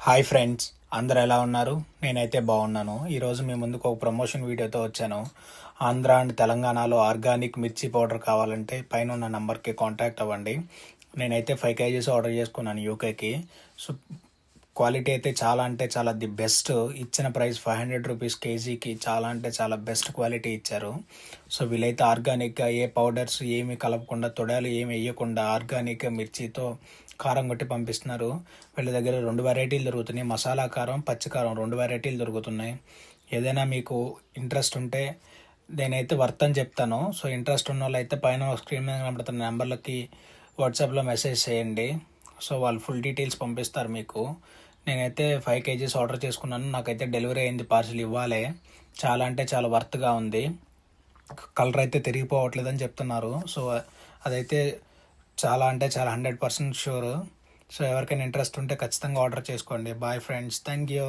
Hi friends, అందరు ఎలా ఉన్నారు? నేనైతే బాగున్నాను. ఈరోజు మీ ముందుకు ఒక ప్రమోషన్ వీడియోతో వచ్చాను. ఆంధ్ర అండ్ తెలంగాణలో ఆర్గానిక్ మిర్చి పౌడర్ కావాలంటే పైన ఉన్న నంబర్కి కాంటాక్ట్ అవ్వండి. నేనైతే 5 kgs ఆర్డర్ చేసుకున్నాను యూకేకి. సో క్వాలిటీ అయితే చాలా అంటే చాలా ది బెస్ట్. ఇచ్చిన ప్రైస్ 500 రూపీస్ కేజీకి. చాలా అంటే చాలా బెస్ట్ క్వాలిటీ ఇచ్చారు. సో వీళ్ళైతే ఆర్గానిక్గా ఏ పౌడర్స్ ఏమి కలపకుండా, తొడాలు ఏమి వేయకుండా ఆర్గానిక్గా మిర్చితో కారం కొట్టి పంపిస్తున్నారు. వీళ్ళ దగ్గర 2 వెరైటీలు దొరుకుతున్నాయి, మసాలా కారం, పచ్చి కారం 2 వెరైటీలు దొరుకుతున్నాయి. ఏదైనా మీకు ఇంట్రెస్ట్ ఉంటే నేనైతే వర్త్ అని చెప్తాను. సో ఇంట్రెస్ట్ ఉన్న వాళ్ళు అయితే పైన స్క్రీన్ మీద కనబడుతున్న నెంబర్లకి వాట్సాప్లో మెసేజ్ చేయండి. సో వాళ్ళు ఫుల్ డీటెయిల్స్ పంపిస్తారు మీకు. నేనైతే 5 kgs ఆర్డర్ చేసుకున్నాను. నాకైతే డెలివరీ అయింది, పార్సిల్ ఇవ్వాలి. చాలా అంటే చాలా వర్త్గా ఉంది. కలర్ అయితే తిరిగిపోవట్లేదని చెప్తున్నారు. సో అదైతే చాలా అంటే చాలా 100% షూర్. సో ఎవరికైనా ఇంట్రెస్ట్ ఉంటే ఖచ్చితంగా ఆర్డర్ చేసుకోండి. Bye friends, thank you.